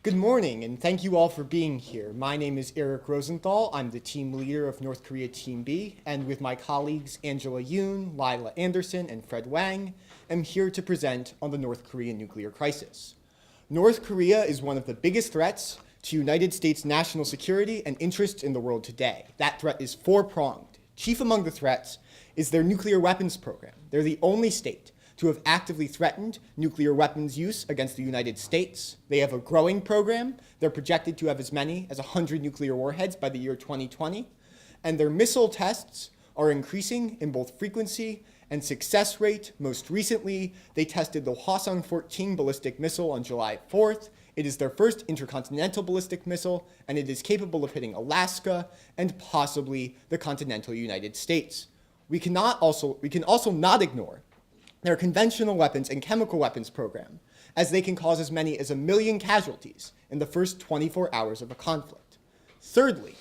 Good morning, and thank you all for being here. My name is Eric Rosenthal. I'm the team leader of North Korea Team B, and with my colleagues Angela Yoon, Lila Anderson, and Fred Wang, I'm here to present on the North Korean nuclear crisis. North Korea is one of the biggest threats to United States national security and interests in the world today. That threat is four-pronged. Chief among the threats is their nuclear weapons program. They're the only state to have actively threatened nuclear weapons use against the United States. They have a growing program. They're projected to have as many as 100 nuclear warheads by the year 2020. And their missile tests are increasing in both frequency and success rate. Most recently, they tested the Hwasong-14 ballistic missile on July 4th. It is their first intercontinental ballistic missile, and it is capable of hitting Alaska and possibly the continental United States. We can also not ignore their conventional weapons and chemical weapons program, as they can cause as many as 1 million casualties in the first 24 hours of a conflict. Thirdly,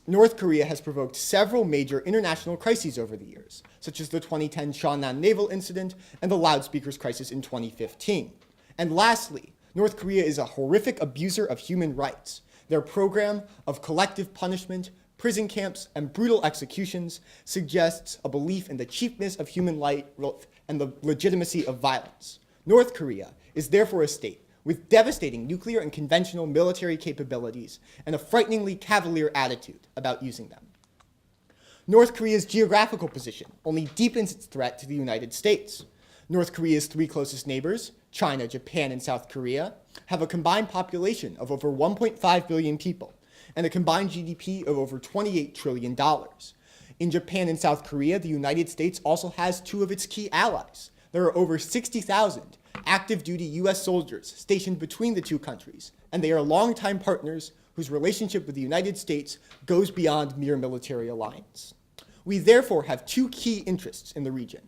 North Korea has provoked several major international crises over the years, such as the 2010 Cheonan naval incident and the loudspeakers crisis in 2015. And lastly, North Korea is a horrific abuser of human rights. Their program of collective punishment, prison camps, and brutal executions suggests a belief in the cheapness of human life and the legitimacy of violence. North Korea is therefore a state with devastating nuclear and conventional military capabilities and a frighteningly cavalier attitude about using them. North Korea's geographical position only deepens its threat to the United States. North Korea's three closest neighbors, China, Japan, and South Korea, have a combined population of over 1.5 billion people and a combined GDP of over $28 trillion. In Japan and South Korea, the United States also has two of its key allies. There are over 60,000 active duty US soldiers stationed between the two countries, and they are longtime partners whose relationship with the United States goes beyond mere military alliance. We therefore have two key interests in the region.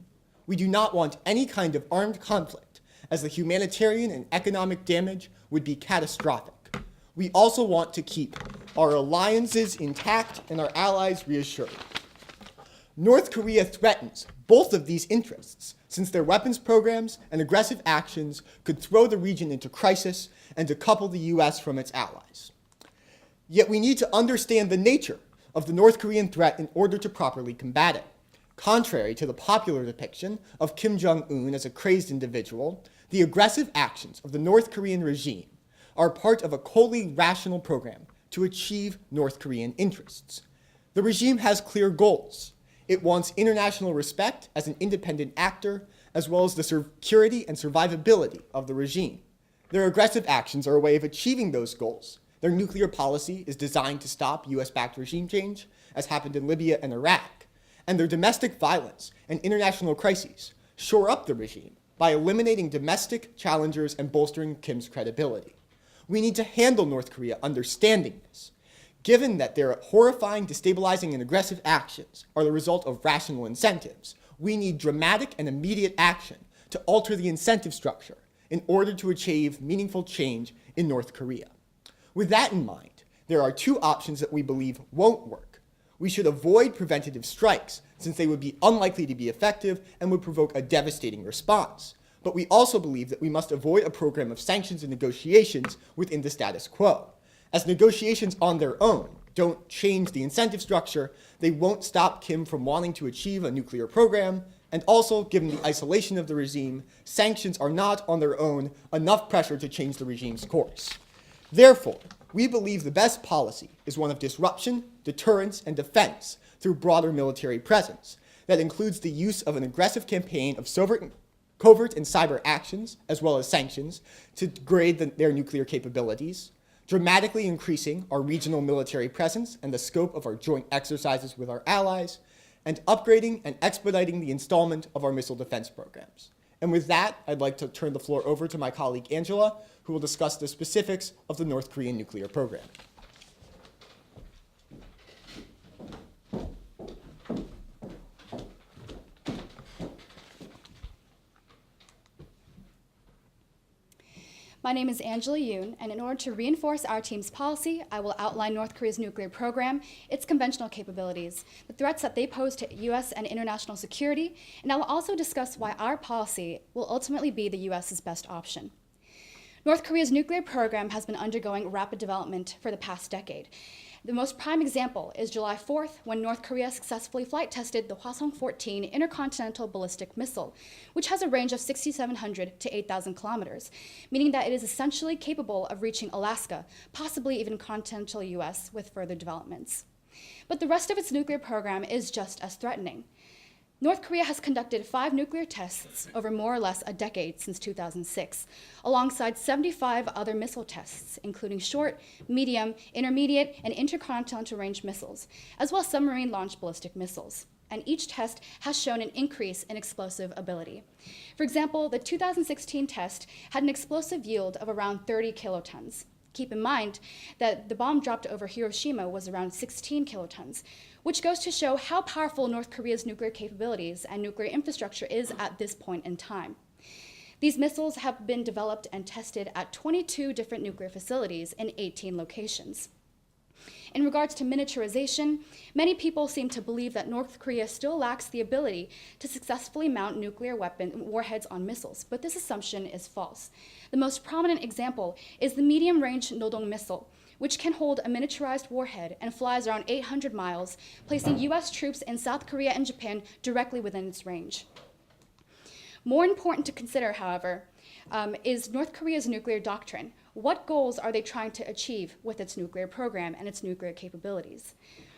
We do not want any kind of armed conflict, as the humanitarian and economic damage would be catastrophic. We also want to keep our alliances intact and our allies reassured. North Korea threatens both of these interests, since their weapons programs and aggressive actions could throw the region into crisis and decouple the US from its allies. Yet we need to understand the nature of the North Korean threat in order to properly combat it. Contrary to the popular depiction of Kim Jong-un as a crazed individual, the aggressive actions of the North Korean regime are part of a wholly rational program to achieve North Korean interests. The regime has clear goals. It wants international respect as an independent actor, as well as the security and survivability of the regime. Their aggressive actions are a way of achieving those goals. Their nuclear policy is designed to stop US-backed regime change, as happened in Libya and Iraq. And their domestic violence and international crises shore up the regime by eliminating domestic challengers and bolstering Kim's credibility. We need to handle North Korea understanding this. Given that their horrifying, destabilizing, and aggressive actions are the result of rational incentives, we need dramatic and immediate action to alter the incentive structure in order to achieve meaningful change in North Korea. With that in mind, there are two options that we believe won't work. We should avoid preventative strikes, since they would be unlikely to be effective and would provoke a devastating response. But we also believe that we must avoid a program of sanctions and negotiations within the status quo. As negotiations on their own don't change the incentive structure, they won't stop Kim from wanting to achieve a nuclear program, and also, given the isolation of the regime, sanctions are not on their own enough pressure to change the regime's course. Therefore, we believe the best policy is one of disruption, deterrence, and defense through broader military presence that includes the use of an aggressive campaign of covert and cyber actions, as well as sanctions, to degrade their nuclear capabilities, dramatically increasing our regional military presence and the scope of our joint exercises with our allies, and upgrading and expediting the installment of our missile defense programs. And with that, I'd like to turn the floor over to my colleague Angela, who will discuss the specifics of the North Korean nuclear program. My name is Angela Yoon, and in order to reinforce our team's policy, I will outline North Korea's nuclear program, its conventional capabilities, the threats that they pose to US and international security, and I will also discuss why our policy will ultimately be the US's best option. North Korea's nuclear program has been undergoing rapid development for the past decade. The most prime example is July 4th, when North Korea successfully flight tested the Hwasong-14 intercontinental ballistic missile, which has a range of 6,700 to 8,000 kilometers, meaning that it is essentially capable of reaching Alaska, possibly even continental US with further developments. But the rest of its nuclear program is just as threatening. North Korea has conducted 5 nuclear tests over more or less a decade since 2006, alongside 75 other missile tests, including short, medium, intermediate, and intercontinental range missiles, as well as submarine-launched ballistic missiles. And each test has shown an increase in explosive ability. For example, the 2016 test had an explosive yield of around 30 kilotons. Keep in mind that the bomb dropped over Hiroshima was around 16 kilotons, which goes to show how powerful North Korea's nuclear capabilities and nuclear infrastructure is at this point in time. These missiles have been developed and tested at 22 different nuclear facilities in 18 locations. In regards to miniaturization, many people seem to believe that North Korea still lacks the ability to successfully mount nuclear warheads on missiles, but this assumption is false. The most prominent example is the medium-range Nodong missile, which can hold a miniaturized warhead and flies around 800 miles, placing US troops in South Korea and Japan directly within its range. More important to consider, however, is North Korea's nuclear doctrine. What goals are they trying to achieve with its nuclear program and its nuclear capabilities?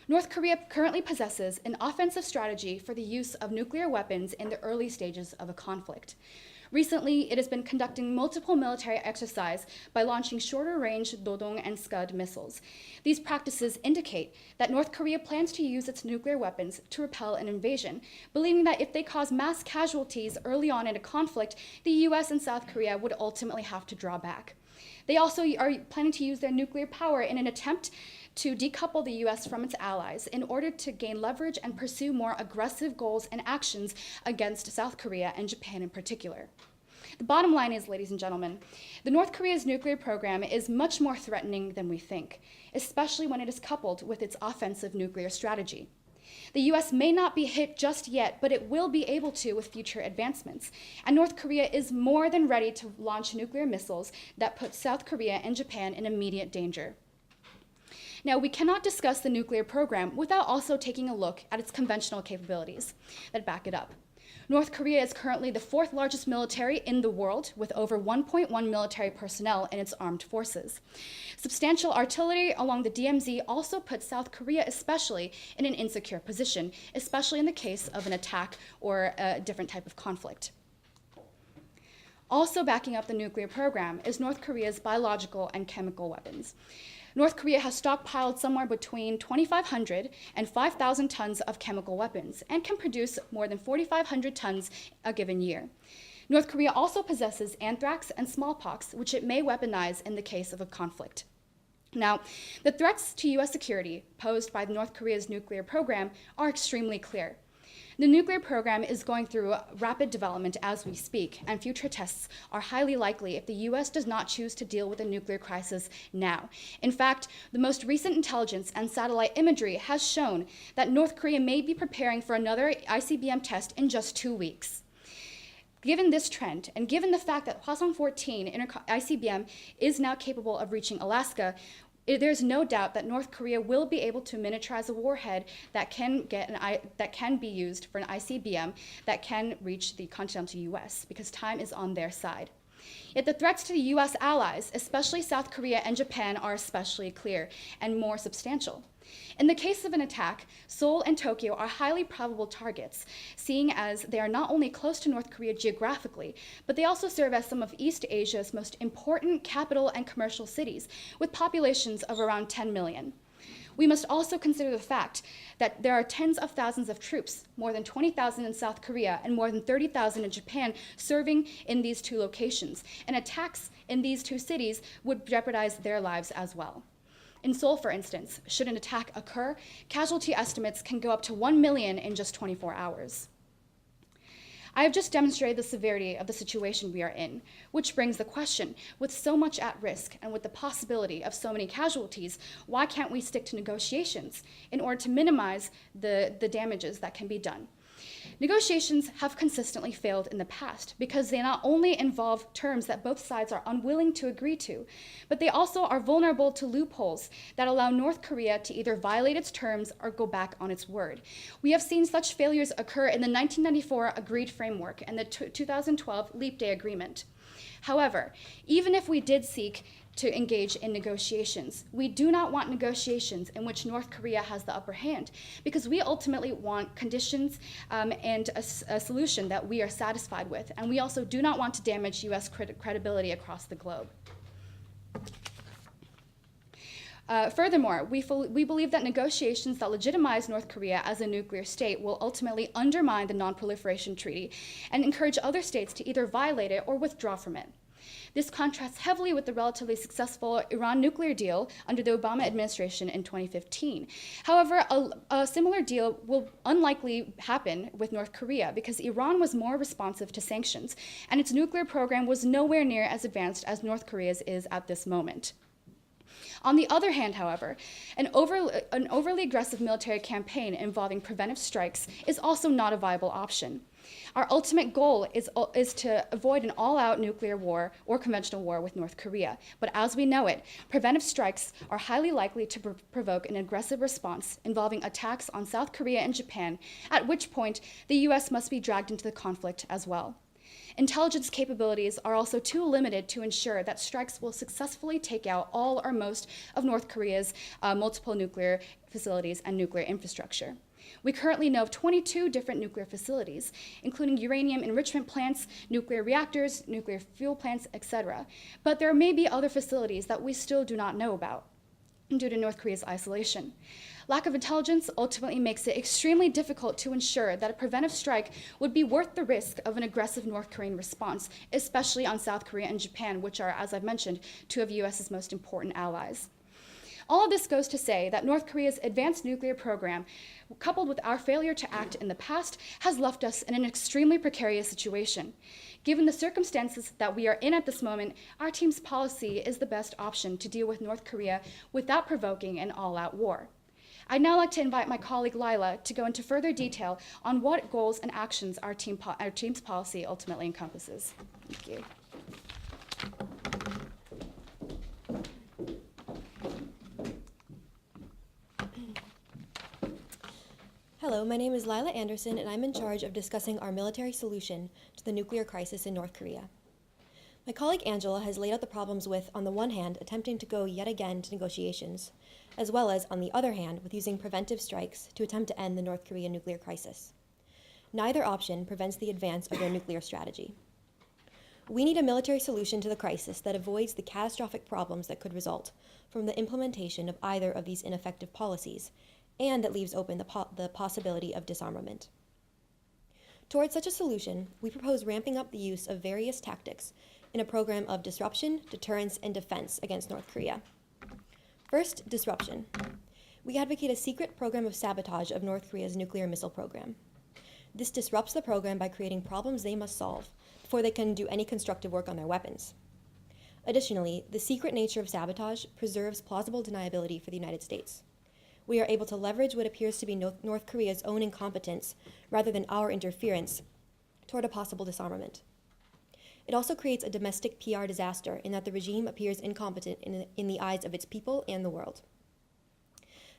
North Korea currently possesses an offensive strategy for the use of nuclear weapons in the early stages of a conflict. Recently, it has been conducting multiple military exercises by launching shorter-range Dodong and Scud missiles. These practices indicate that North Korea plans to use its nuclear weapons to repel an invasion, believing that if they cause mass casualties early on in a conflict, the US and South Korea would ultimately have to draw back. They also are planning to use their nuclear power in an attempt to decouple the US from its allies in order to gain leverage and pursue more aggressive goals and actions against South Korea and Japan in particular. The bottom line is, ladies and gentlemen, the North Korea's nuclear program is much more threatening than we think, especially when it is coupled with its offensive nuclear strategy. The US may not be hit just yet, but it will be able to with future advancements. And North Korea is more than ready to launch nuclear missiles that put South Korea and Japan in immediate danger. Now, we cannot discuss the nuclear program without also taking a look at its conventional capabilities that back it up. North Korea is currently the 4th largest military in the world, with over 1.1 military personnel in its armed forces. Substantial artillery along the DMZ also puts South Korea especially in an insecure position, especially in the case of an attack or a different type of conflict. Also backing up the nuclear program is North Korea's biological and chemical weapons. North Korea has stockpiled somewhere between 2,500 and 5,000 tons of chemical weapons and can produce more than 4,500 tons a given year. North Korea also possesses anthrax and smallpox, which it may weaponize in the case of a conflict. Now, the threats to US security posed by North Korea's nuclear program are extremely clear. The nuclear program is going through rapid development as we speak, and future tests are highly likely if the US does not choose to deal with the nuclear crisis now. In fact, the most recent intelligence and satellite imagery has shown that North Korea may be preparing for another ICBM test in just 2 weeks. Given this trend, and given the fact that Hwasong-14 ICBM is now capable of reaching Alaska, there's no doubt that North Korea will be able to miniaturize a warhead that can be used for an ICBM that can reach the continental US, because time is on their side. Yet the threats to the US allies, especially South Korea and Japan, are especially clear and more substantial. In the case of an attack, Seoul and Tokyo are highly probable targets, seeing as they are not only close to North Korea geographically, but they also serve as some of East Asia's most important capital and commercial cities, with populations of around 10 million. We must also consider the fact that there are tens of thousands of troops, more than 20,000 in South Korea and more than 30,000 in Japan, serving in these 2 locations, and attacks in these 2 cities would jeopardize their lives as well. In Seoul, for instance, should an attack occur, casualty estimates can go up to 1 million in just 24 hours. I have just demonstrated the severity of the situation we are in, which brings the question, with so much at risk and with the possibility of so many casualties, why can't we stick to negotiations in order to minimize the damages that can be done? Negotiations have consistently failed in the past because they not only involve terms that both sides are unwilling to agree to, but they also are vulnerable to loopholes that allow North Korea to either violate its terms or go back on its word. We have seen such failures occur in the 1994 Agreed Framework and the 2012 Leap Day Agreement. However, even if we did seek to engage in negotiations, we do not want negotiations in which North Korea has the upper hand, because we ultimately want conditions and a solution that we are satisfied with, and we also do not want to damage US credibility across the globe. Furthermore, we believe that negotiations that legitimize North Korea as a nuclear state will ultimately undermine the Non-Proliferation Treaty and encourage other states to either violate it or withdraw from it. This contrasts heavily with the relatively successful Iran nuclear deal under the Obama administration in 2015. However, a similar deal will unlikely happen with North Korea because Iran was more responsive to sanctions, and its nuclear program was nowhere near as advanced as North Korea's is at this moment. On the other hand, however, an overly aggressive military campaign involving preventive strikes is also not a viable option. Our ultimate goal is to avoid an all-out nuclear war or conventional war with North Korea. But as we know it, preventive strikes are highly likely to provoke an aggressive response involving attacks on South Korea and Japan, at which point the US must be dragged into the conflict as well. Intelligence capabilities are also too limited to ensure that strikes will successfully take out all or most of North Korea's multiple nuclear facilities and nuclear infrastructure. We currently know of 22 different nuclear facilities, including uranium enrichment plants, nuclear reactors, nuclear fuel plants, etc. But there may be other facilities that we still do not know about due to North Korea's isolation. Lack of intelligence ultimately makes it extremely difficult to ensure that a preventive strike would be worth the risk of an aggressive North Korean response, especially on South Korea and Japan, which are, as I've mentioned, two of US's most important allies. All of this goes to say that North Korea's advanced nuclear program, coupled with our failure to act in the past, has left us in an extremely precarious situation. Given the circumstances that we are in at this moment, our team's policy is the best option to deal with North Korea without provoking an all-out war. I'd now like to invite my colleague Lila to go into further detail on what goals and actions our team's policy ultimately encompasses. Thank you. Hello, my name is Lila Anderson, and I'm in charge of discussing our military solution to the nuclear crisis in North Korea. My colleague Angela has laid out the problems with, on the one hand, attempting to go yet again to negotiations, as well as, on the other hand, with using preventive strikes to attempt to end the North Korean nuclear crisis. Neither option prevents the advance of their nuclear strategy. We need a military solution to the crisis that avoids the catastrophic problems that could result from the implementation of either of these ineffective policies, and that leaves open the possibility of disarmament. Towards such a solution, we propose ramping up the use of various tactics in a program of disruption, deterrence, and defense against North Korea. First, disruption. We advocate a secret program of sabotage of North Korea's nuclear missile program. This disrupts the program by creating problems they must solve before they can do any constructive work on their weapons. Additionally, the secret nature of sabotage preserves plausible deniability for the United States. We are able to leverage what appears to be North Korea's own incompetence rather than our interference toward a possible disarmament. It also creates a domestic PR disaster in that the regime appears incompetent in the eyes of its people and the world.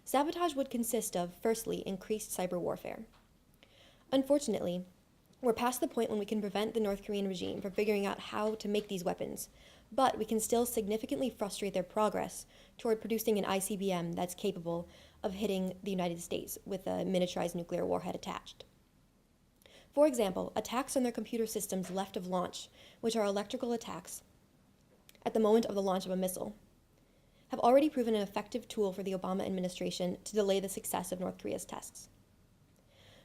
Sabotage would consist of, firstly, increased cyber warfare. Unfortunately, we're past the point when we can prevent the North Korean regime from figuring out how to make these weapons, but we can still significantly frustrate their progress toward producing an ICBM that's capable of hitting the United States with a miniaturized nuclear warhead attached. For example, attacks on their computer systems left of launch, which are electrical attacks at the moment of the launch of a missile, have already proven an effective tool for the Obama administration to delay the success of North Korea's tests.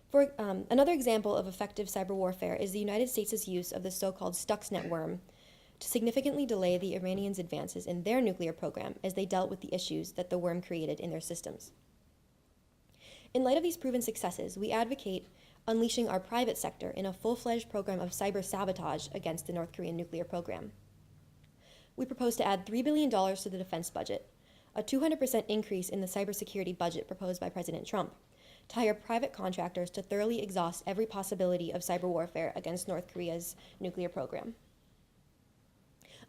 For another example of effective cyber warfare is the United States' use of the so-called Stuxnet worm to significantly delay the Iranians' advances in their nuclear program as they dealt with the issues that the worm created in their systems. In light of these proven successes, we advocate unleashing our private sector in a full-fledged program of cyber sabotage against the North Korean nuclear program. We propose to add $3 billion to the defense budget, a 200% increase in the cybersecurity budget proposed by President Trump, to hire private contractors to thoroughly exhaust every possibility of cyber warfare against North Korea's nuclear program.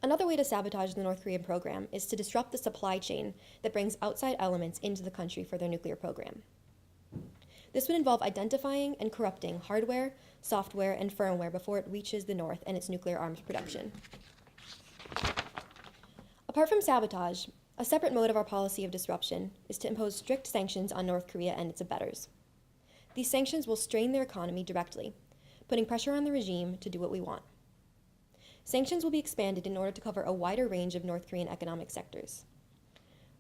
Another way to sabotage the North Korean program is to disrupt the supply chain that brings outside elements into the country for their nuclear program. This would involve identifying and corrupting hardware, software, and firmware before it reaches the North and its nuclear arms production. Apart from sabotage, a separate mode of our policy of disruption is to impose strict sanctions on North Korea and its abettors. These sanctions will strain their economy directly, putting pressure on the regime to do what we want. Sanctions will be expanded in order to cover a wider range of North Korean economic sectors.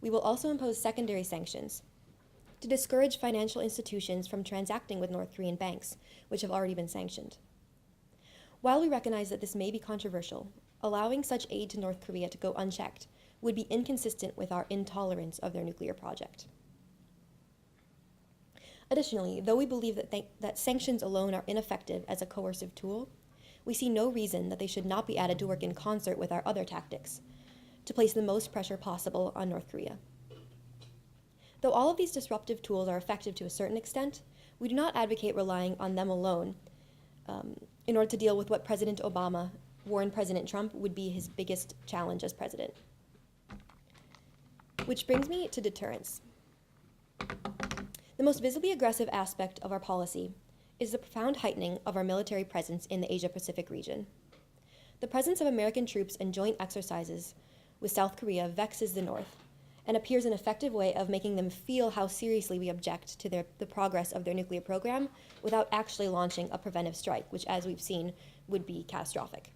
We will also impose secondary sanctions to discourage financial institutions from transacting with North Korean banks, which have already been sanctioned. While we recognize that this may be controversial, allowing such aid to North Korea to go unchecked would be inconsistent with our intolerance of their nuclear project. Additionally, though we believe that sanctions alone are ineffective as a coercive tool, we see no reason that they should not be added to work in concert with our other tactics to place the most pressure possible on North Korea. Though all of these disruptive tools are effective to a certain extent, we do not advocate relying on them alone in order to deal with what President Obama warned President Trump would be his biggest challenge as president. Which brings me to deterrence. The most visibly aggressive aspect of our policy is the profound heightening of our military presence in the Asia-Pacific region. The presence of American troops and joint exercises with South Korea vexes the North and appears an effective way of making them feel how seriously we object to the progress of their nuclear program without actually launching a preventive strike, which, as we've seen, would be catastrophic.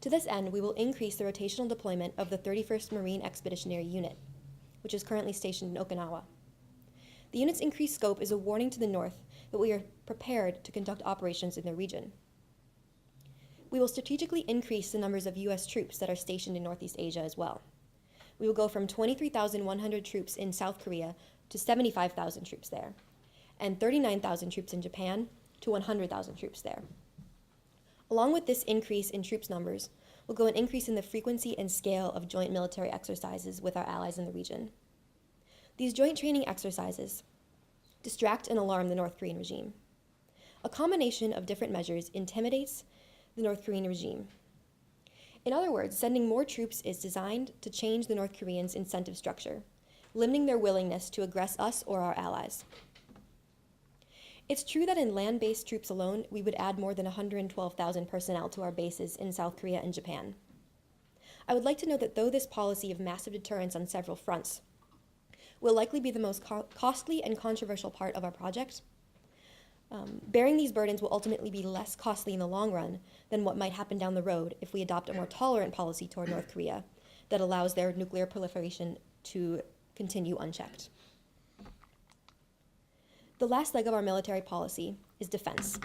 To this end, we will increase the rotational deployment of the 31st Marine Expeditionary Unit, which is currently stationed in Okinawa. The unit's increased scope is a warning to the North that we are prepared to conduct operations in the region. We will strategically increase the numbers of U.S. troops that are stationed in Northeast Asia as well. We will go from 23,100 troops in South Korea to 75,000 troops there, and 39,000 troops in Japan to 100,000 troops there. Along with this increase in troops numbers will go an increase in the frequency and scale of joint military exercises with our allies in the region. These joint training exercises distract and alarm the North Korean regime. A combination of different measures intimidates the North Korean regime. In other words, sending more troops is designed to change the North Koreans' incentive structure, limiting their willingness to aggress us or our allies. It's true that in land-based troops alone, we would add more than 112,000 personnel to our bases in South Korea and Japan. I would like to note that though this policy of massive deterrence on several fronts will likely be the most costly and controversial part of our project, bearing these burdens will ultimately be less costly in the long run than what might happen down the road if we adopt a more tolerant policy toward North Korea that allows their nuclear proliferation to continue unchecked. The last leg of our military policy is defense.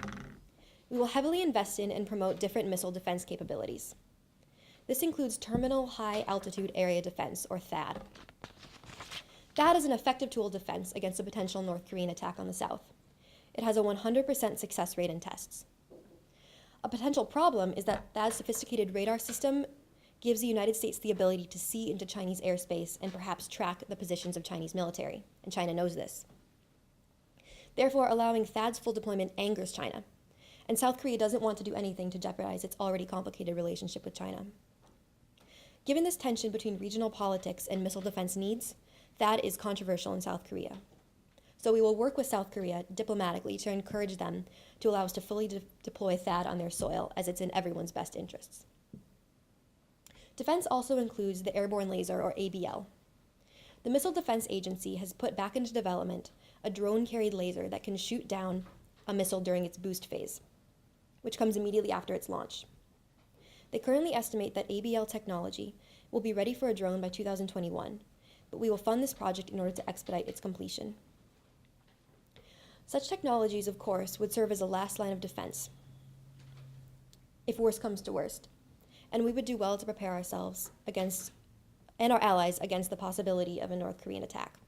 We will heavily invest in and promote different missile defense capabilities. This includes Terminal High Altitude Area Defense, or THAAD. THAAD is an effective tool of defense against a potential North Korean attack on the South. It has a 100% success rate in tests. A potential problem is that THAAD's sophisticated radar system gives the United States the ability to see into Chinese airspace and perhaps track the positions of Chinese military, and China knows this. Therefore, allowing THAAD's full deployment angers China, and South Korea doesn't want to do anything to jeopardize its already complicated relationship with China. Given this tension between regional politics and missile defense needs, THAAD is controversial in South Korea. So we will work with South Korea diplomatically to encourage them to allow us to fully deploy THAAD on their soil, as it's in everyone's best interests. Defense also includes the Airborne Laser, or ABL. The Missile Defense Agency has put back into development a drone-carried laser that can shoot down a missile during its boost phase, which comes immediately after its launch. They currently estimate that ABL technology will be ready for a drone by 2021, but we will fund this project in order to expedite its completion. Such technologies, of course, would serve as a last line of defense, if worst comes to worst, and we would do well to prepare ourselves against, and our allies against the possibility of a North Korean attack.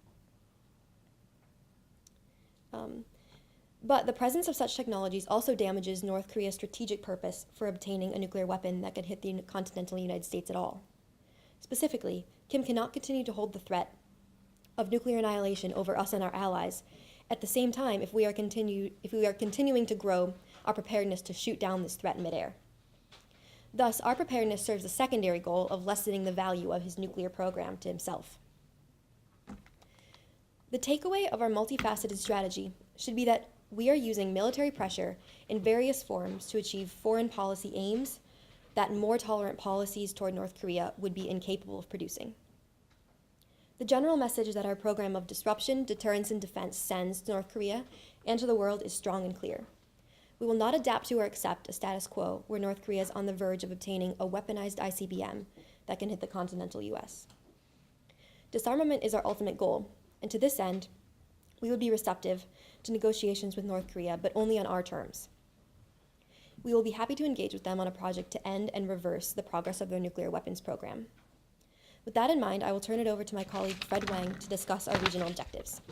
But the presence of such technologies also damages North Korea's strategic purpose for obtaining a nuclear weapon that could hit the continental United States at all. Specifically, Kim cannot continue to hold the threat of nuclear annihilation over us and our allies at the same time if we are continuing to grow our preparedness to shoot down this threat in midair. Thus, our preparedness serves the secondary goal of lessening the value of his nuclear program to himself. The takeaway of our multifaceted strategy should be that we are using military pressure in various forms to achieve foreign policy aims that more tolerant policies toward North Korea would be incapable of producing. The general message that our program of disruption, deterrence, and defense sends to North Korea and to the world is strong and clear. We will not adapt to or accept a status quo where North Korea is on the verge of obtaining a weaponized ICBM that can hit the continental US. Disarmament is our ultimate goal, and to this end, we would be receptive to negotiations with North Korea, but only on our terms. We will be happy to engage with them on a project to end and reverse the progress of their nuclear weapons program. With that in mind, I will turn it over to my colleague Fred Wang to discuss our regional objectives.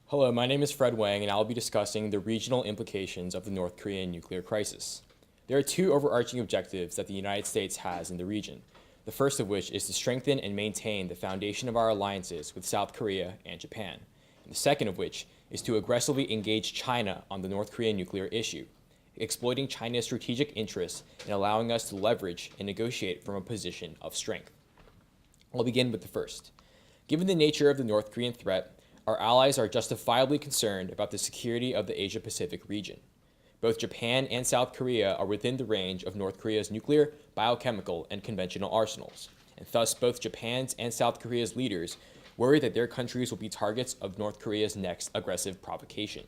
Hello, my name is Fred Wang, and I'll be discussing the regional implications of the North Korean nuclear crisis. There are two overarching objectives that the United States has in the region, the first of which is to strengthen and maintain the foundation of our alliances with South Korea and Japan, and the second of which is to aggressively engage China on the North Korean nuclear issue, exploiting China's strategic interests and allowing us to leverage and negotiate from a position of strength. I'll begin with the first. Given the nature of the North Korean threat, our allies are justifiably concerned about the security of the Asia-Pacific region. Both Japan and South Korea are within the range of North Korea's nuclear, biochemical, and conventional arsenals, and thus both Japan's and South Korea's leaders worry that their countries will be targets of North Korea's next aggressive provocation.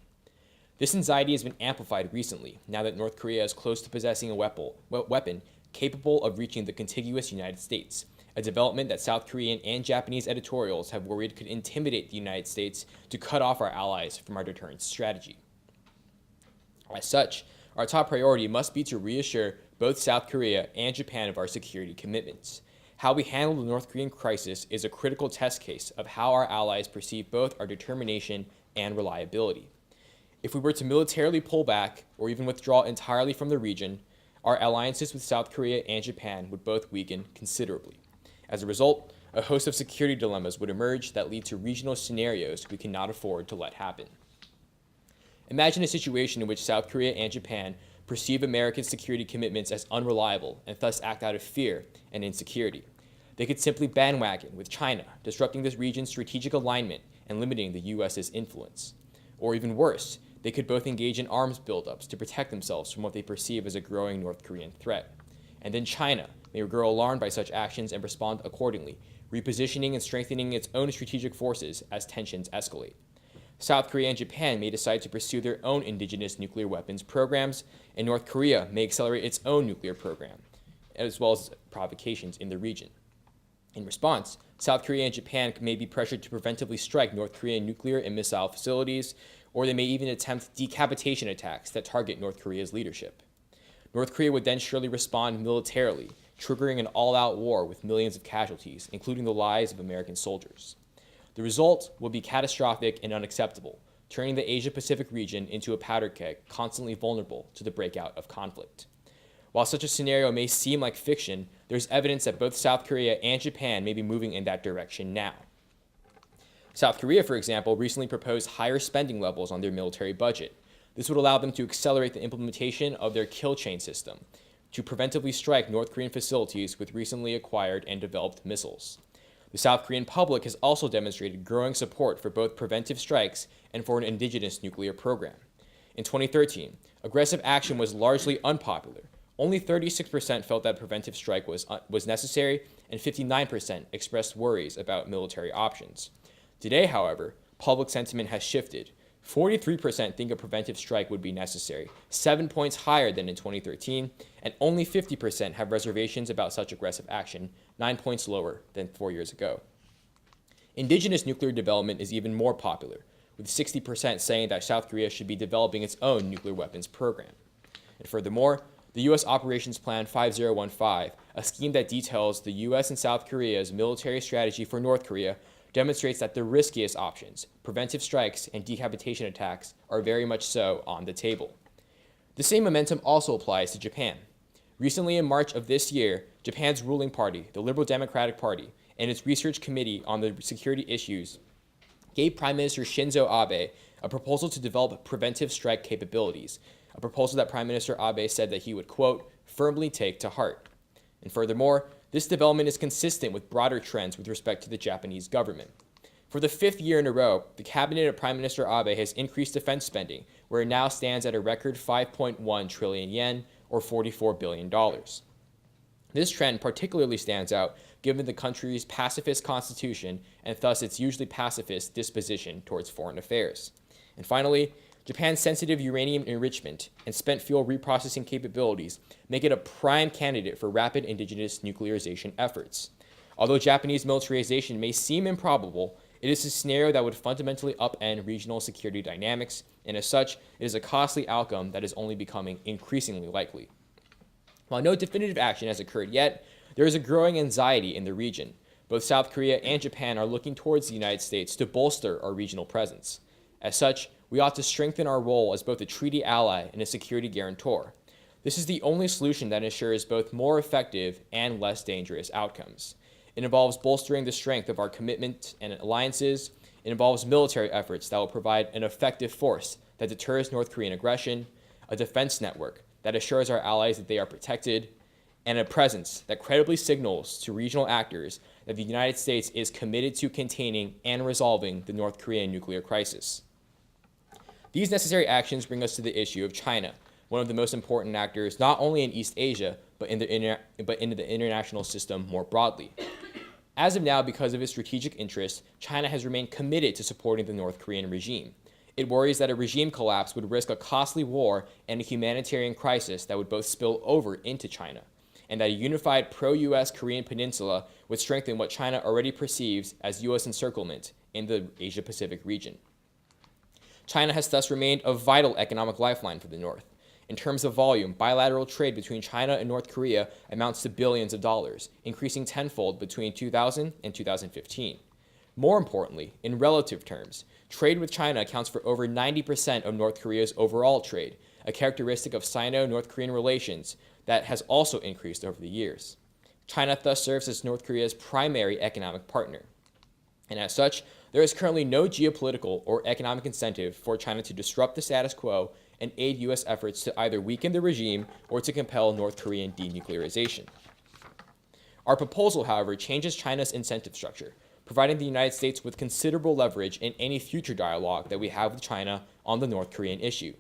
This anxiety has been amplified recently, now that North Korea is close to possessing a weapon capable of reaching the contiguous United States, a development that South Korean and Japanese editorials have worried could intimidate the United States to cut off our allies from our deterrence strategy. As such, our top priority must be to reassure both South Korea and Japan of our security commitments. How we handle the North Korean crisis is a critical test case of how our allies perceive both our determination and reliability. If we were to militarily pull back or even withdraw entirely from the region, our alliances with South Korea and Japan would both weaken considerably. As a result, a host of security dilemmas would emerge that lead to regional scenarios we cannot afford to let happen. Imagine a situation in which South Korea and Japan perceive American security commitments as unreliable and thus act out of fear and insecurity. They could simply bandwagon with China, disrupting this region's strategic alignment and limiting the US's influence. Or even worse, they could both engage in arms buildups to protect themselves from what they perceive as a growing North Korean threat. And then China may grow alarmed by such actions and respond accordingly, repositioning and strengthening its own strategic forces as tensions escalate. South Korea and Japan may decide to pursue their own indigenous nuclear weapons programs, and North Korea may accelerate its own nuclear program, as well as provocations in the region. In response, South Korea and Japan may be pressured to preventively strike North Korean nuclear and missile facilities, or they may even attempt decapitation attacks that target North Korea's leadership. North Korea would then surely respond militarily, triggering an all-out war with millions of casualties, including the lives of American soldiers. The result will be catastrophic and unacceptable, turning the Asia-Pacific region into a powder keg constantly vulnerable to the breakout of conflict. While such a scenario may seem like fiction, there's evidence that both South Korea and Japan may be moving in that direction now. South Korea, for example, recently proposed higher spending levels on their military budget. This would allow them to accelerate the implementation of their kill chain system to preventively strike North Korean facilities with recently acquired and developed missiles. The South Korean public has also demonstrated growing support for both preventive strikes and for an indigenous nuclear program. In 2013, aggressive action was largely unpopular. Only 36% felt that preventive strike was necessary, and 59% expressed worries about military options. Today, however, public sentiment has shifted. 43% think a preventive strike would be necessary, 7 points higher than in 2013, and only 50% have reservations about such aggressive action, 9 points lower than 4 years ago. Indigenous nuclear development is even more popular, with 60% saying that South Korea should be developing its own nuclear weapons program. And furthermore, the U.S. Operations Plan 5015, a scheme that details the U.S. and South Korea's military strategy for North Korea, demonstrates that the riskiest options, preventive strikes and decapitation attacks, are very much so on the table. The same momentum also applies to Japan. Recently, in March of this year, Japan's ruling party, the Liberal Democratic Party, and its Research Committee on the Security Issues gave Prime Minister Shinzo Abe a proposal to develop preventive strike capabilities, a proposal that Prime Minister Abe said that he would, quote, firmly take to heart. And furthermore, this development is consistent with broader trends with respect to the Japanese government. For the 5th year in a row, the cabinet of Prime Minister Abe has increased defense spending, where it now stands at a record 5.1 trillion yen, or $44 billion. This trend particularly stands out given the country's pacifist constitution and thus its usually pacifist disposition towards foreign affairs. And finally, Japan's sensitive uranium enrichment and spent fuel reprocessing capabilities make it a prime candidate for rapid indigenous nuclearization efforts. Although Japanese militarization may seem improbable, it is a scenario that would fundamentally upend regional security dynamics, and as such, it is a costly outcome that is only becoming increasingly likely. While no definitive action has occurred yet, there is a growing anxiety in the region. Both South Korea and Japan are looking towards the United States to bolster our regional presence. As such, we ought to strengthen our role as both a treaty ally and a security guarantor. This is the only solution that ensures both more effective and less dangerous outcomes. It involves bolstering the strength of our commitment and alliances. It involves military efforts that will provide an effective force that deters North Korean aggression, a defense network that assures our allies that they are protected, and a presence that credibly signals to regional actors that the United States is committed to containing and resolving the North Korean nuclear crisis. These necessary actions bring us to the issue of China, one of the most important actors not only in East Asia, but in the international system more broadly. As of now, because of its strategic interests, China has remained committed to supporting the North Korean regime. It worries that a regime collapse would risk a costly war and a humanitarian crisis that would both spill over into China, and that a unified pro-U.S. Korean peninsula would strengthen what China already perceives as U.S. encirclement in the Asia-Pacific region. China has thus remained a vital economic lifeline for the North. In terms of volume, bilateral trade between China and North Korea amounts to billions of dollars, increasing tenfold between 2000 and 2015. More importantly, in relative terms, trade with China accounts for over 90% of North Korea's overall trade, a characteristic of Sino-North Korean relations that has also increased over the years. China thus serves as North Korea's primary economic partner. And as such, there is currently no geopolitical or economic incentive for China to disrupt the status quo and aid U.S. efforts to either weaken the regime or to compel North Korean denuclearization. Our proposal, however, changes China's incentive structure, providing the United States with considerable leverage in any future dialogue that we have with China on the North Korean issue.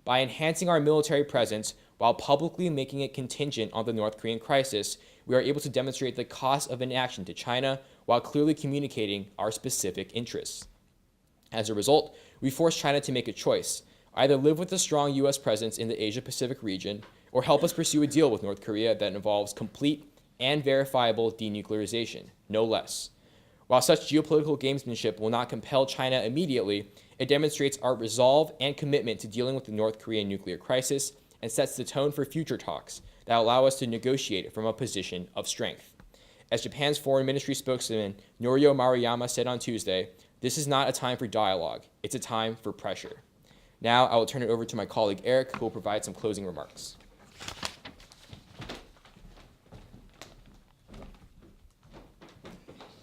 By enhancing our military presence while publicly making it contingent on the North Korean crisis, we are able to demonstrate the cost of inaction to China while clearly communicating our specific interests. As a result, we force China to make a choice: either live with a strong U.S. presence in the Asia-Pacific region, or help us pursue a deal with North Korea that involves complete and verifiable denuclearization, no less. While such geopolitical gamesmanship will not compel China immediately, it demonstrates our resolve and commitment to dealing with the North Korean nuclear crisis and sets the tone for future talks that allow us to negotiate from a position of strength. As Japan's Foreign Ministry spokesman Norio Maruyama said on Tuesday, this is not a time for dialogue, it's a time for pressure. Now I will turn it over to my colleague Eric, who will provide some closing remarks.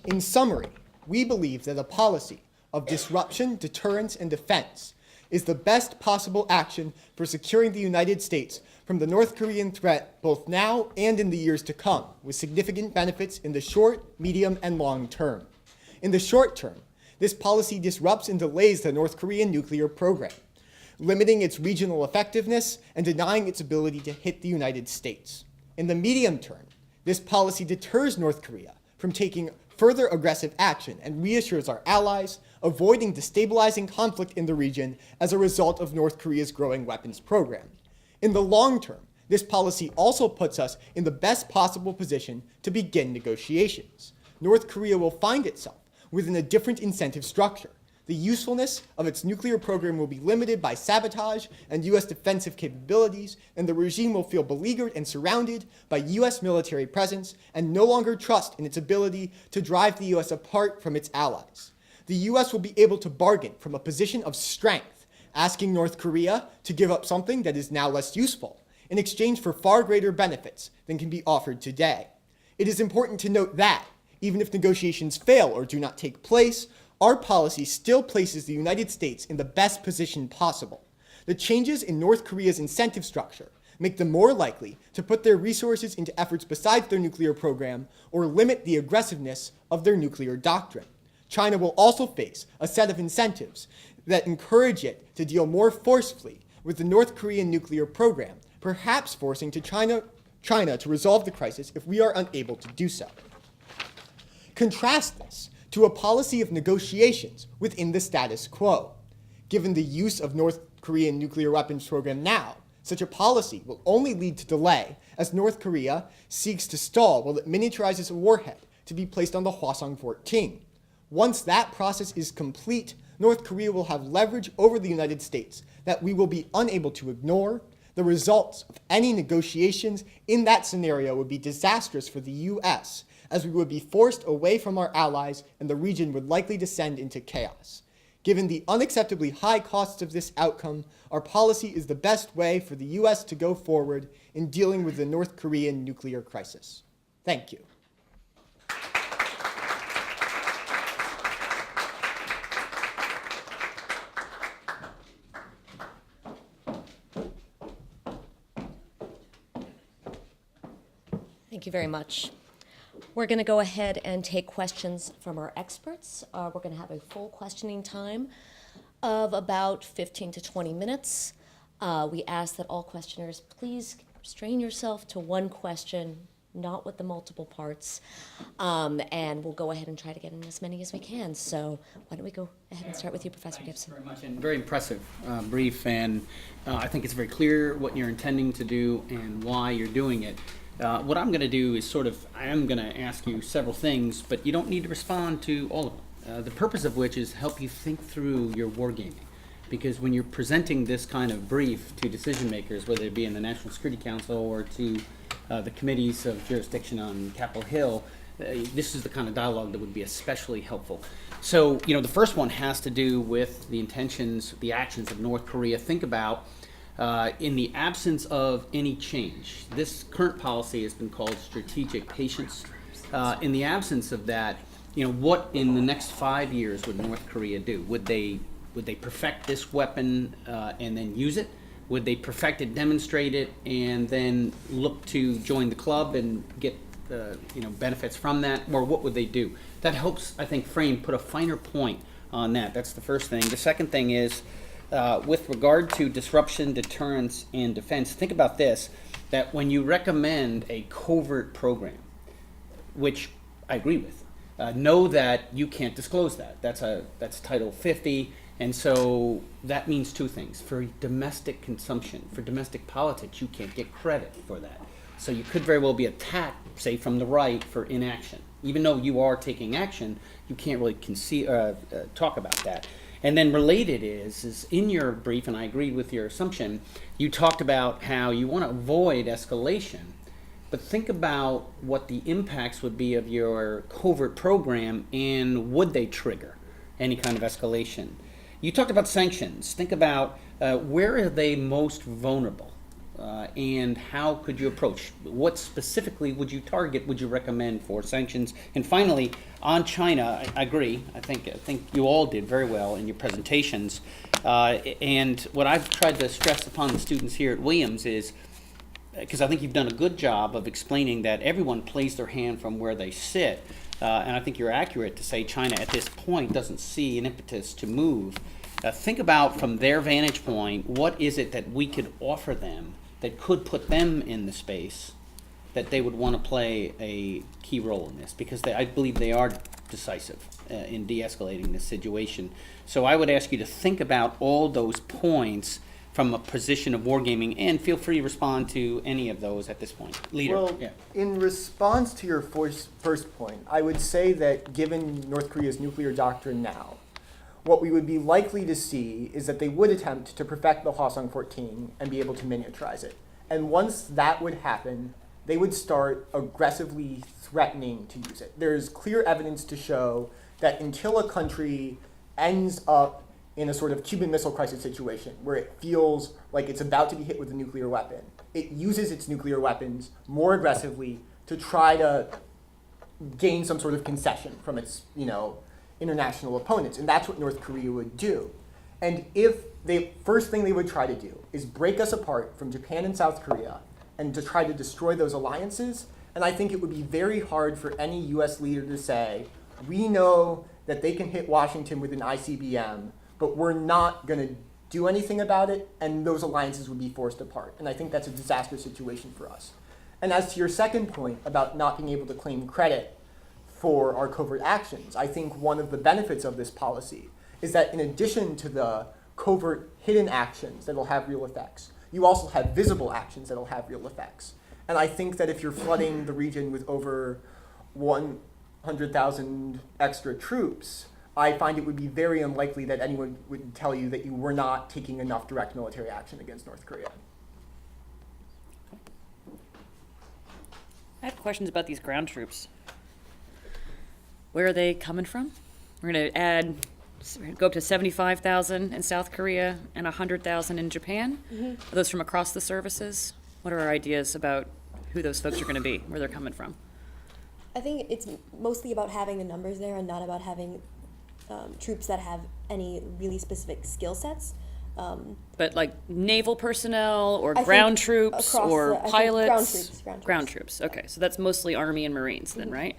In summary, we believe that a policy of disruption, deterrence, and defense is the best possible action for securing the United States from the North Korean threat both now and in the years to come, with significant benefits in the short, medium, and long term. In the short term, this policy disrupts and delays the North Korean nuclear program, limiting its regional effectiveness and denying its ability to hit the United States. In the medium term, this policy deters North Korea from taking further aggressive action and reassures our allies, avoiding destabilizing conflict in the region as a result of North Korea's growing weapons program. In the long term, this policy also puts us in the best possible position to begin negotiations. North Korea will find itself within a different incentive structure. The usefulness of its nuclear program will be limited by sabotage and U.S. defensive capabilities, and the regime will feel beleaguered and surrounded by U.S. military presence and no longer trust in its ability to drive the U.S. apart from its allies. The U.S. will be able to bargain from a position of strength asking North Korea to give up something that is now less useful in exchange for far greater benefits than can be offered today. It is important to note that, even if negotiations fail or do not take place, our policy still places the United States in the best position possible. The changes in North Korea's incentive structure make them more likely to put their resources into efforts besides their nuclear program or limit the aggressiveness of their nuclear doctrine. China will also face a set of incentives that encourage it to deal more forcefully with the North Korean nuclear program, perhaps forcing China to resolve the crisis if we are unable to do so. Contrast this to a policy of negotiations within the status quo. Given the use of North Korean nuclear weapons program now, such a policy will only lead to delay as North Korea seeks to stall while it miniaturizes a warhead to be placed on the Hwasong-14. Once that process is complete, North Korea will have leverage over the United States that we will be unable to ignore. The results of any negotiations in that scenario would be disastrous for the U.S., as we would be forced away from our allies and the region would likely descend into chaos. Given the unacceptably high costs of this outcome, our policy is the best way for the U.S. to go forward in dealing with the North Korean nuclear crisis. Thank you. Thank you very much. We're going to go ahead and take questions from our experts. We're going to have a full questioning time of about 15 to 20 minutes. We ask that all questioners please restrain yourself to one question, not with the multiple parts, and we'll go ahead and try to get in as many as we can. So why don't we go ahead and start with you, Professor Gibson. Thanks very much, and very impressive brief, and I think it's very clear what you're intending to do and why you're doing it. What I'm going to do is I am going to ask you several things, but you don't need to respond to all of them. The purpose of which is help you think through your wargaming. Because when you're presenting this kind of brief to decision makers, whether it be in the National Security Council or to the committees of jurisdiction on Capitol Hill, this is the kind of dialogue that would be especially helpful. So, the first one has to do with the intentions, the actions of North Korea. Think about in the absence of any change, this current policy has been called strategic patience. In the absence of that, what in the next 5 years would North Korea do? Would they perfect this weapon and then use it? Would they perfect it, demonstrate it, and then look to join the club and get benefits from that? Or what would they do? That helps, I think, put a finer point on that. That's the first thing. The second thing is, with regard to disruption, deterrence, and defense, think about this, that when you recommend a covert program, which I agree with, know that you can't disclose that. That's Title 50, and so that means two things. For domestic consumption, for domestic politics, you can't get credit for that. So you could very well be attacked, say, from the right for inaction. Even though you are taking action, you can't really talk about that. And then related is in your brief, and I agreed with your assumption, you talked about how you want to avoid escalation, but think about what the impacts would be of your covert program and would they trigger any kind of escalation. You talked about sanctions. Think about where are they most vulnerable and how could you approach? What specifically would you target, would you recommend for sanctions? And finally, on China, I agree. I think you all did very well in your presentations. And what I've tried to stress upon the students here at Williams is, because I think you've done a good job of explaining that everyone plays their hand from where they sit. And I think you're accurate to say China at this point doesn't see an impetus to move. Think about from their vantage point, what is it that we could offer them that could put them in the space that they would want to play a key role in this, because I believe they are decisive in de-escalating this situation. So I would ask you to think about all those points from a position of wargaming, and feel free to respond to any of those at this point. Leader. Well, in response to your first point, I would say that given North Korea's nuclear doctrine now, what we would be likely to see is that they would attempt to perfect the Hwasong-14 and be able to miniaturize it. And once that would happen, they would start aggressively threatening to use it. There's clear evidence to show that until a country ends up in a sort of Cuban Missile Crisis situation where it feels like it's about to be hit with a nuclear weapon, it uses its nuclear weapons more aggressively to try to gain some sort of concession from its, international opponents. And that's what North Korea would do. And if the first thing they would try to do is break us apart from Japan and South Korea and to try to destroy those alliances, and I think it would be very hard for any US leader to say, we know that they can hit Washington with an ICBM, but we're not going to do anything about it, and those alliances would be forced apart. And I think that's a disastrous situation for us. And as to your second point about not being able to claim credit for our covert actions, I think one of the benefits of this policy is that in addition to the covert hidden actions that will have real effects, you also have visible actions that will have real effects. And I think that if you're flooding the region with over 100,000 extra troops, I find it would be very unlikely that anyone would tell you that you were not taking enough direct military action against North Korea. I have questions about these ground troops. Where are they coming from? We're going to go up to 75,000 in South Korea and 100,000 in Japan. Are those from across the services? What are our ideas about who those folks are going to be, where they're coming from? I think it's mostly about having the numbers there and not about having troops that have any really specific skill sets. But like naval personnel or I ground think troops across or the- I think pilots? ground troops. Okay, so that's mostly Army and Marines then, right?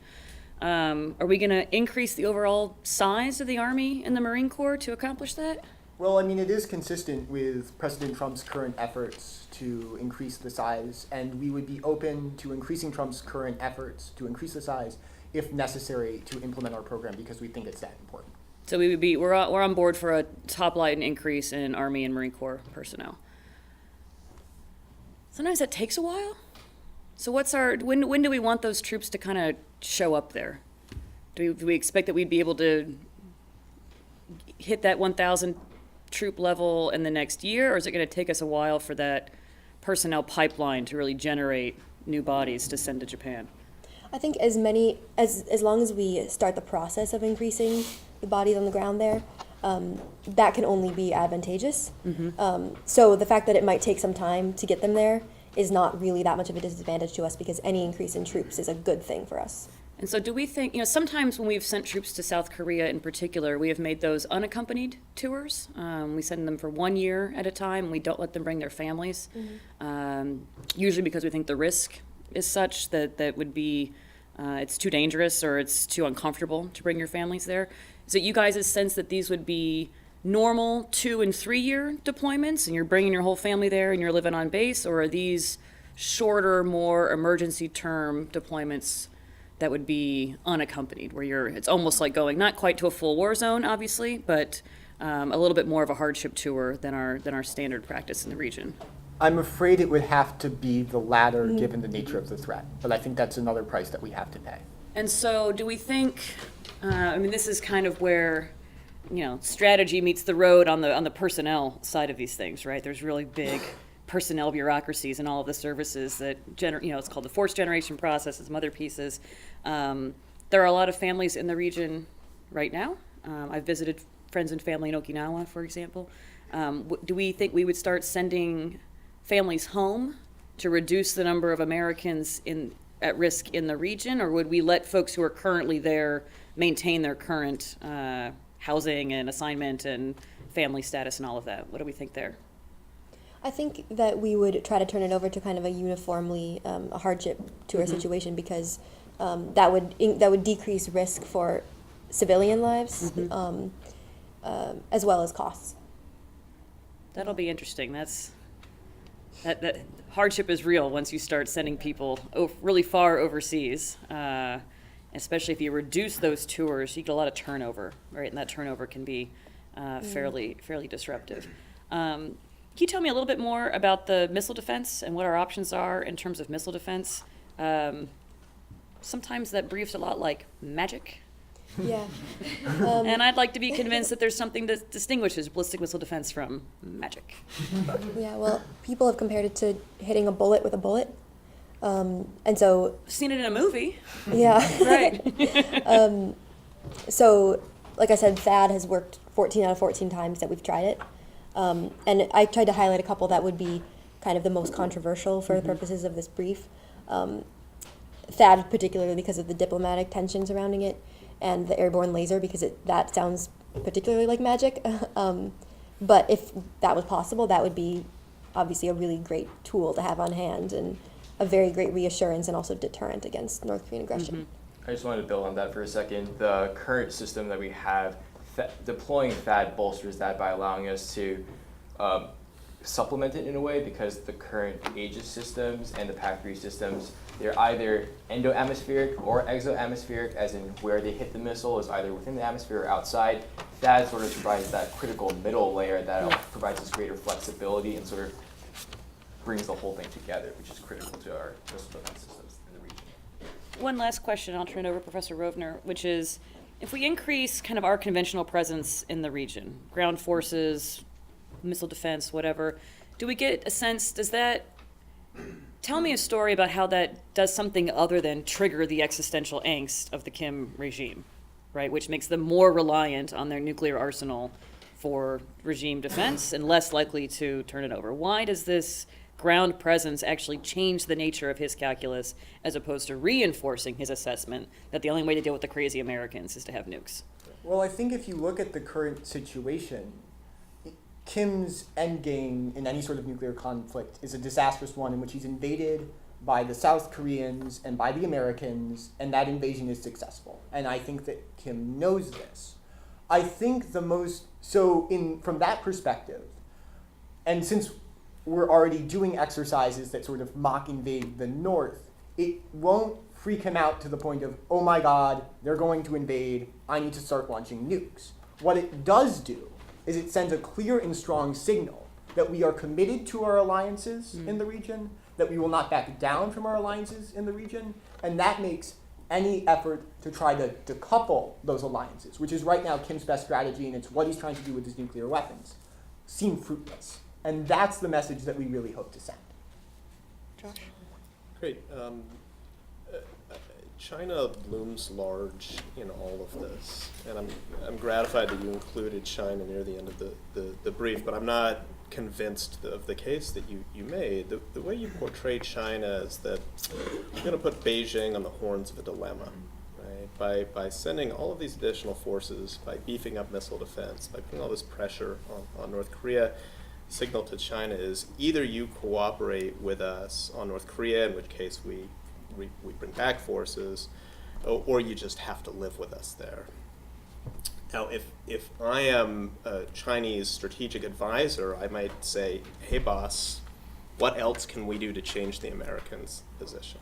Are we going to increase the overall size of the Army and the Marine Corps to accomplish that? Well, I mean, it is consistent with President Trump's current efforts to increase the size, and we would be open to increasing Trump's current efforts to increase the size if necessary to implement our program because we think it's that important. So we're on board for a top line increase in Army and Marine Corps personnel. Sometimes that takes a while. So when do we want those troops to kind of show up there? Do we expect that we'd be able to hit that 1,000 troop level in the next year, or is it going to take us a while for that personnel pipeline to really generate new bodies to send to Japan? I think as long as we start the process of increasing the bodies on the ground there, that can only be advantageous. So the fact that it might take some time to get them there is not really that much of a disadvantage to us because any increase in troops is a good thing for us. And so do we think, sometimes when we've sent troops to South Korea in particular, we have made those unaccompanied tours. We send them for 1 year at a time. We don't let them bring their families, usually because we think the risk is such that would be, it's too dangerous or it's too uncomfortable to bring your families there. Is it you guys' sense that these would be normal 2 and 3 year deployments and you're bringing your whole family there and you're living on base, or are these shorter, more emergency term deployments that would be unaccompanied, where it's almost like going not quite to a full war zone, obviously, but a little bit more of a hardship tour than our standard practice in the region? I'm afraid it would have to be the latter given the nature of the threat, but I think that's another price that we have to pay. And so do we think, this is kind of where, strategy meets the road on the personnel side of these things, right? There's really big personnel bureaucracies in all of the services that, it's called the force generation process and some other pieces. There are a lot of families in the region right now. I've visited friends and family in Okinawa, for example. Do we think we would start sending families home to reduce the number of Americans at risk in the region, or would we let folks who are currently there maintain their current housing and assignment and family status and all of that? What do we think there? I think that we would try to turn it over to kind of a uniformly a hardship tour situation because that would decrease risk for civilian lives as well as costs. That'll be interesting. That hardship is real once you start sending people really far overseas. Especially if you reduce those tours, you get a lot of turnover, right? And that turnover can be fairly disruptive. Can you tell me a little bit more about the missile defense and what our options are in terms of missile defense? Sometimes that briefs a lot like magic. Yeah. And I'd like to be convinced that there's something that distinguishes ballistic missile defense from magic. Yeah, well, people have compared it to hitting a bullet with a bullet. And so... I've seen it in a movie. Yeah. Right. So, like I said, THAAD has worked 14 out of 14 times that we've tried it. And I tried to highlight a couple that would be kind of the most controversial for the purposes of this brief. THAAD particularly because of the diplomatic tension surrounding it, and the airborne laser because that sounds particularly like magic. But if that was possible, that would be obviously a really great tool to have on hand and a very great reassurance and also deterrent against North Korean aggression. I just wanted to build on that for a second. The current system that we have, deploying THAAD bolsters that by allowing us to supplement it in a way, because the current Aegis systems and the PAC-3 systems, they're either endo-atmospheric or exo-atmospheric, as in where they hit the missile is either within the atmosphere or outside. THAAD sort of provides that critical middle layer that provides us greater flexibility and sort of brings the whole thing together, which is critical to our missile defense systems in the region. One last question, I'll turn it over to Professor Rovner, which is, if we increase kind of our conventional presence in the region, ground forces, missile defense, whatever, do we get a sense, does that, tell me a story about how that does something other than trigger the existential angst of the Kim regime, right, which makes them more reliant on their nuclear arsenal for regime defense and less likely to turn it over. Why does this ground presence actually change the nature of his calculus as opposed to reinforcing his assessment that the only way to deal with the crazy Americans is to have nukes? Well, I think if you look at the current situation, Kim's endgame in any sort of nuclear conflict is a disastrous one in which he's invaded by the South Koreans and by the Americans, and that invasion is successful. And I think that Kim knows this. I think from that perspective, and since we're already doing exercises that sort of mock invade the North, it won't freak him out to the point of, oh my God, they're going to invade, I need to start launching nukes. What it does do is it sends a clear and strong signal that we are committed to our alliances in the region, that we will not back down from our alliances in the region, and that makes any effort to try to decouple those alliances, which is right now Kim's best strategy, and it's what he's trying to do with his nuclear weapons, seem fruitless. And that's the message that we really hope to send. Josh? Great. China looms large in all of this, and I'm gratified that you included China near the end of the brief, but I'm not convinced of the case that you made. The way you portray China is that you're going to put Beijing on the horns of a dilemma, right? By sending all of these additional forces, by beefing up missile defense, by putting all this pressure on North Korea, signal to China is either you cooperate with us on North Korea, in which case we bring back forces, or you just have to live with us there. Now, if I am a Chinese strategic advisor, I might say, hey boss, what else can we do to change the Americans' position?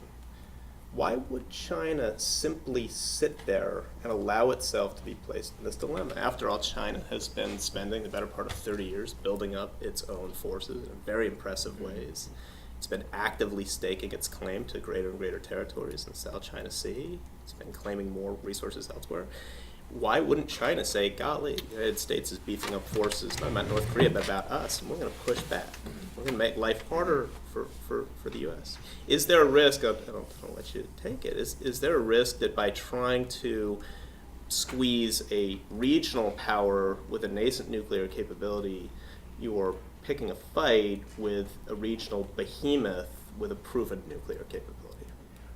Why would China simply sit there and allow itself to be placed in this dilemma? After all, China has been spending the better part of 30 years building up its own forces in very impressive ways. It's been actively staking its claim to greater and greater territories in the South China Sea. It's been claiming more resources elsewhere. Why wouldn't China say, golly, the United States is beefing up forces, not about North Korea, but about us, and we're going to push back. We're going to make life harder for the U.S. Is there a risk, I'll let you take it, is there a risk that by trying to squeeze a regional power with a nascent nuclear capability, you're picking a fight with a regional behemoth with a proven nuclear capability?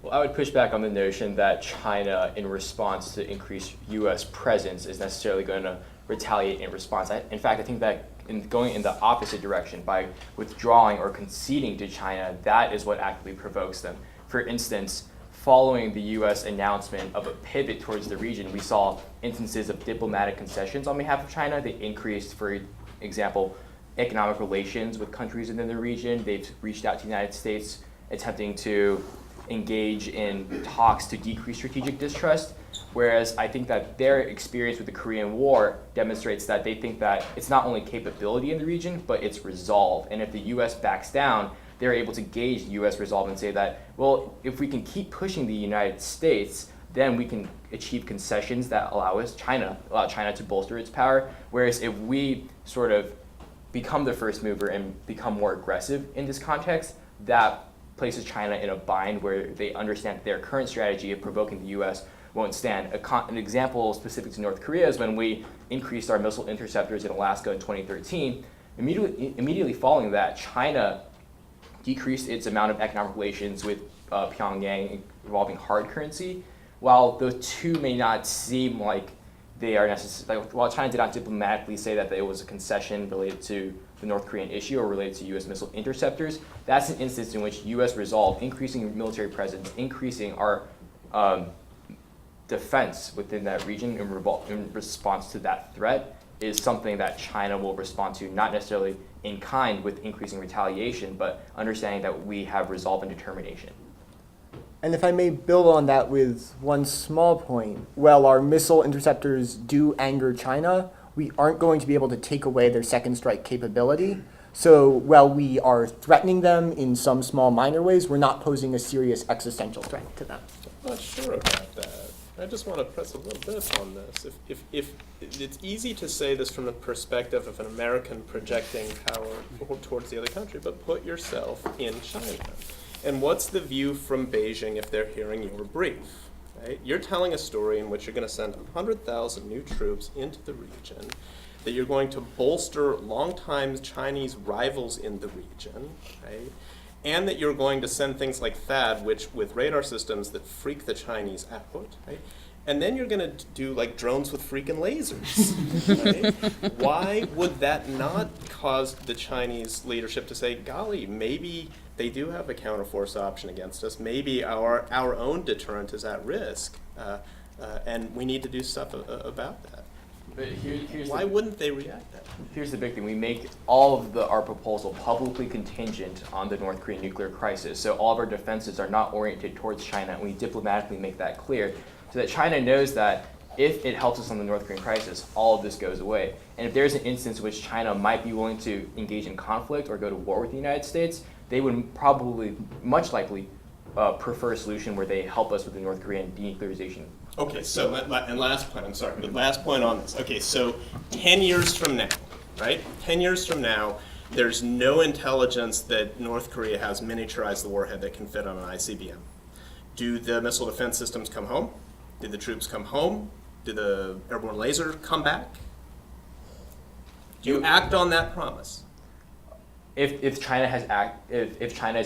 Well, I would push back on the notion that China, in response to increased U.S. presence, is necessarily going to retaliate in response. In fact, I think that going in the opposite direction, by withdrawing or conceding to China, that is what actively provokes them. For instance, following the U.S. announcement of a pivot towards the region, we saw instances of diplomatic concessions on behalf of China. They increased, for example, economic relations with countries within the region. They've reached out to the United States, attempting to engage in talks to decrease strategic distrust, whereas I think that their experience with the Korean War demonstrates that they think that it's not only capability in the region, but it's resolve. And if the U.S. backs down, they're able to gauge U.S. resolve and say that, well, if we can keep pushing the United States, then we can achieve concessions that allow China to bolster its power. Whereas if we sort of become the first mover and become more aggressive in this context, that places China in a bind where they understand that their current strategy of provoking the U.S. won't stand. An example specific to North Korea is when we increased our missile interceptors in Alaska in 2013. Immediately following that, China decreased its amount of economic relations with Pyongyang involving hard currency. While the two may not seem like they are necessary, while China did not diplomatically say that it was a concession related to the North Korean issue or related to U.S. missile interceptors, that's an instance in which U.S. resolve increasing military presence, increasing our defense within that region in response to that threat is something that China will respond to, not necessarily in kind with increasing retaliation, but understanding that we have resolve and determination. And if I may build on that with one small point, while our missile interceptors do anger China, we aren't going to be able to take away their second strike capability. So while we are threatening them in some small minor ways, we're not posing a serious existential threat to them. I'm not sure about that. I just want to press a little bit on this. If it's easy to say this from the perspective of an American projecting power towards the other country, but put yourself in China. And what's the view from Beijing if they're hearing your brief? Right? You're telling a story in which you're going to send 100,000 new troops into the region, that you're going to bolster longtime Chinese rivals in the region, right? And that you're going to send things like THAAD, which with radar systems that freak the Chinese out, right? And then you're going to do like drones with freaking lasers, right? Why would that not cause the Chinese leadership to say, golly, maybe they do have a counterforce option against us. Maybe our own deterrent is at risk, and we need to do stuff about that. But Why wouldn't they react that? Here's the big thing. We make all of our proposal publicly contingent on the North Korean nuclear crisis. So all of our defenses are not oriented towards China, and we diplomatically make that clear so that China knows that if it helps us on the North Korean crisis, all of this goes away. And if there's an instance in which China might be willing to engage in conflict or go to war with the United States, they would probably, much likely, prefer a solution where they help us with the North Korean denuclearization. Okay, so, and last point, I'm sorry, but last point on this. Okay, so 10 years from now, right? 10 years from now, there's no intelligence that North Korea has miniaturized the warhead that can fit on an ICBM. Do the missile defense systems come home? Did the troops come home? Did the airborne laser come back? Do you act on that promise? If China has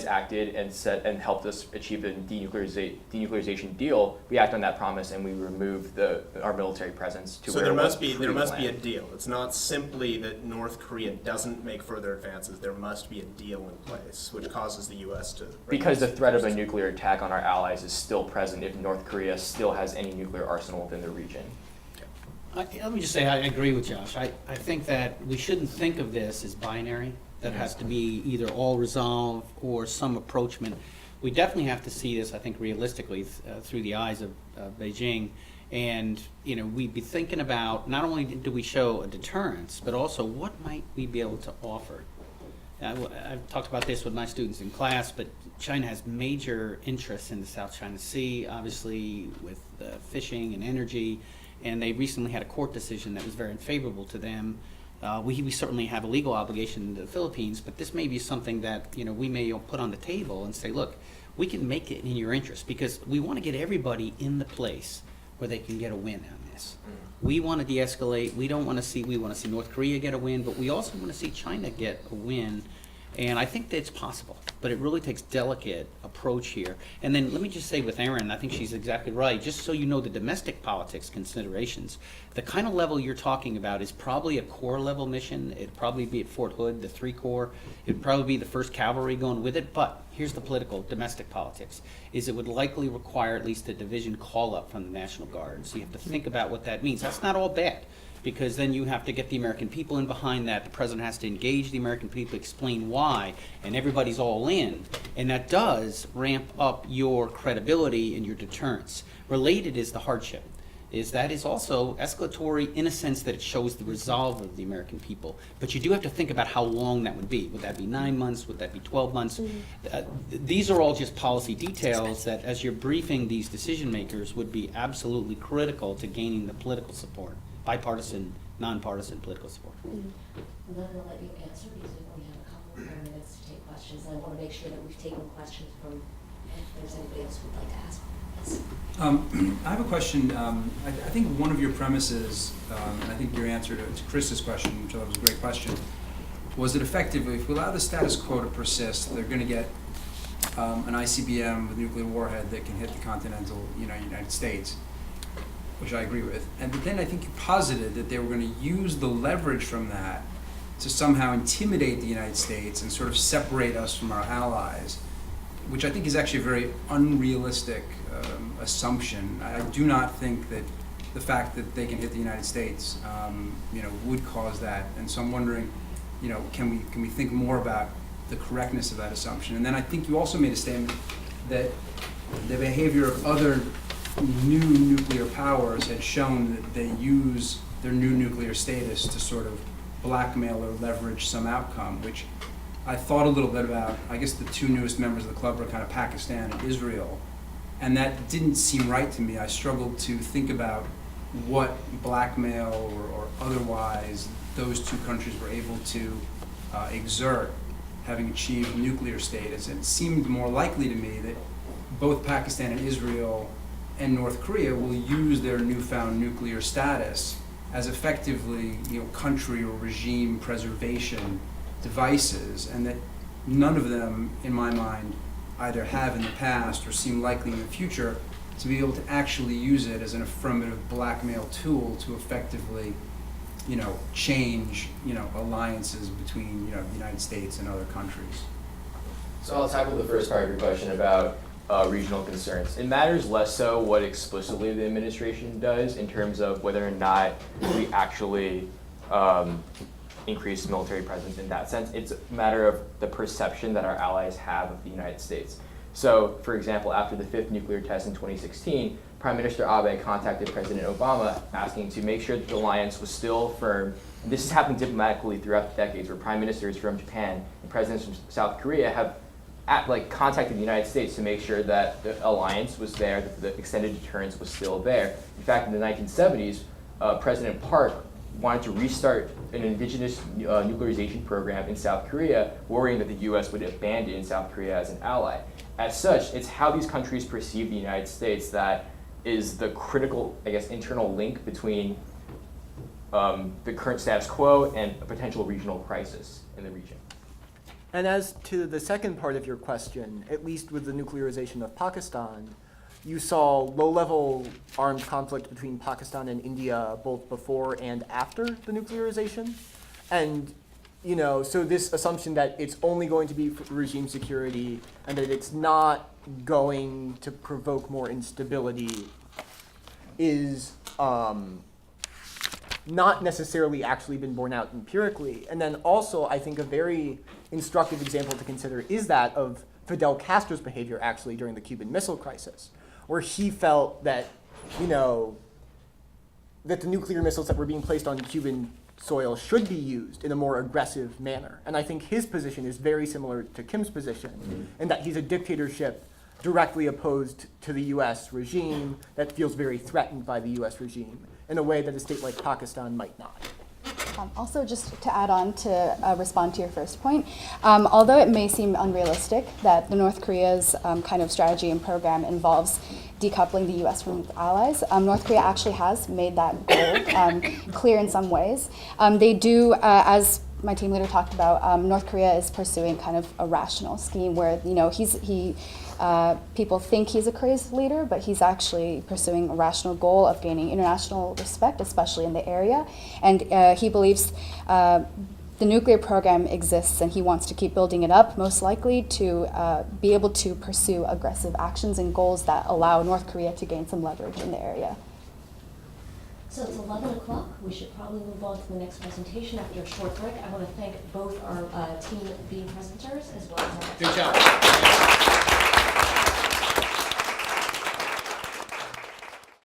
acted and helped us achieve the denuclearization deal, we act on that promise and we remove our military presence to where there it was must be a pre-planned. deal. It's not simply that North Korea doesn't make further advances. There must be a deal in place, which causes the U.S. to Because the threat of a nuclear attack on our allies is still present if North Korea still has any nuclear arsenal within the region. Let me just say, I agree with Josh. I think that we shouldn't think of this as binary. That has to be either all resolve or some approachment. We definitely have to see this, I think, realistically through the eyes of Beijing. And, we'd be thinking about not only do we show a deterrence, but also what might we be able to offer. I've talked about this with my students in class, but China has major interests in the South China Sea, obviously with fishing and energy. And they recently had a court decision that was very unfavorable to them. We certainly have a legal obligation in the Philippines, but this may be something that we may put on the table and say, look, we can make it in your interest because we want to get everybody in the place where they can get a win on this. We want to de-escalate. We want to see North Korea get a win, but we also want to see China get a win. And I think that it's possible, but it really takes delicate approach here. And then let me just say with Erin, I think she's exactly right. Just so you know the domestic politics considerations, the kind of level you're talking about is probably a corps level mission. It'd probably be at Fort Hood, the 3 Corps. It'd probably be the 1st Cavalry going with it. But here's the domestic politics, is it would likely require at least a division call up from the National Guard. So you have to think about what that means. That's not all bad, because then you have to get the American people in behind that. The president has to engage the American people, explain why, and everybody's all in. And that does ramp up your credibility and your deterrence. Related is the hardship. That is also escalatory in a sense that it shows the resolve of the American people. But you do have to think about how long that would be. Would that be 9 months? Would that be 12 months? These are all just policy details that, as you're briefing these decision makers, would be absolutely critical to gaining the political support. Bipartisan, nonpartisan political support. I'm not going to let you answer because we only have a couple more minutes to take questions. I want to make sure that we've taken questions from if there's anybody else who'd like to ask. I have a question. I think one of your premises, and I think your answer to Chris's question, which I thought was a great question, was that effectively, if we allow the status quo to persist, they're going to get an ICBM with a nuclear warhead that can hit the continental United States, which I agree with. And but then I think you posited that they were going to use the leverage from that to somehow intimidate the United States and sort of separate us from our allies, which I think is actually a very unrealistic assumption. I do not think that the fact that they can hit the United States, would cause that. And so I'm wondering, can we think more about the correctness of that assumption? And then I think you also made a statement that the behavior of other new nuclear powers had shown that they use their new nuclear status to sort of blackmail or leverage some outcome, which I thought a little bit about. I guess the two newest members of the club are kind of Pakistan and Israel, and that didn't seem right to me. I struggled to think about what blackmail or otherwise those two countries were able to exert having achieved nuclear status. And it seemed more likely to me that both Pakistan and Israel and North Korea will use their newfound nuclear status as effectively, country or regime preservation devices, and that none of them, in my mind, either have in the past or seem likely in the future to be able to actually use it as an affirmative blackmail tool to effectively, change, alliances between, the United States and other countries. So I'll tackle the first part of your question about regional concerns. It matters less so what explicitly the administration does in terms of whether or not we actually increase military presence in that sense. It's a matter of the perception that our allies have of the United States. So, for example, after the 5th nuclear test in 2016, Prime Minister Abe contacted President Obama asking to make sure that the alliance was still firm. And this has happened diplomatically throughout the decades, where prime ministers from Japan and presidents from South Korea have contacted the United States to make sure that the alliance was there, that the extended deterrence was still there. In fact, in the 1970s, President Park wanted to restart an indigenous nuclearization program in South Korea, worrying that the U.S. would abandon South Korea as an ally. As such, it's how these countries perceive the United States that is the critical, internal link between the current status quo and a potential regional crisis in the region. And as to the second part of your question, at least with the nuclearization of Pakistan, you saw low-level armed conflict between Pakistan and India both before and after the nuclearization. And, so this assumption that it's only going to be for regime security and that it's not going to provoke more instability is not necessarily actually been borne out empirically. And then also, I think a very instructive example to consider is that of Fidel Castro's behavior actually during the Cuban Missile Crisis, where he felt that, that the nuclear missiles that were being placed on Cuban soil should be used in a more aggressive manner. And I think his position is very similar to Kim's position, in that he's a dictatorship directly opposed to the US regime that feels very threatened by the US regime in a way that a state like Pakistan might not. Also, just to add on to respond to your first point, although it may seem unrealistic that the North Korea's kind of strategy and program involves decoupling the U.S. from its allies, North Korea actually has made that goal clear in some ways. They do, as my team leader talked about, North Korea is pursuing kind of a rational scheme where people think he's a crazed leader, but he's actually pursuing a rational goal of gaining international respect, especially in the area. And he believes the nuclear program exists, and he wants to keep building it up, most likely to be able to pursue aggressive actions and goals that allow North Korea to gain some leverage in the area. So it's 11 o'clock. We should probably move on to the next presentation after a short break. I want to thank both our Team B presenters as well as our... Good job.